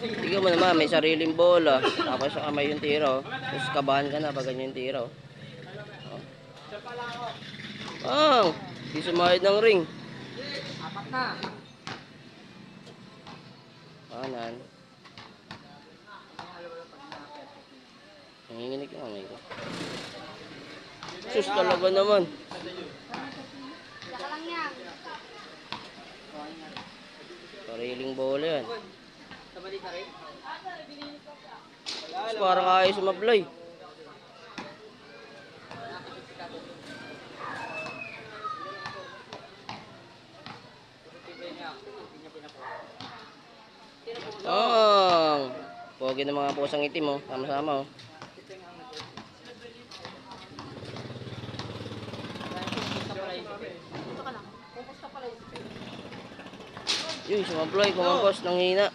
Tingnan mo naman, may sariling bola. Tapos sa kamay yung tiro. Tapos kabahan ka na pag ganyan yung tiro. Bang! Di sumayad ng ring. Apat na. Kanan. Nanginginig yung kamay ko. Sus, talaga naman. Saka lang yan. Sariling bola yan. Sabali ka rin. Tapos parang kaya sumablay. Pogi ng mga pusang itim, oh. Sama-sama, oh. Dito ka lang. Yun, sumablay, kumampos, nang hina.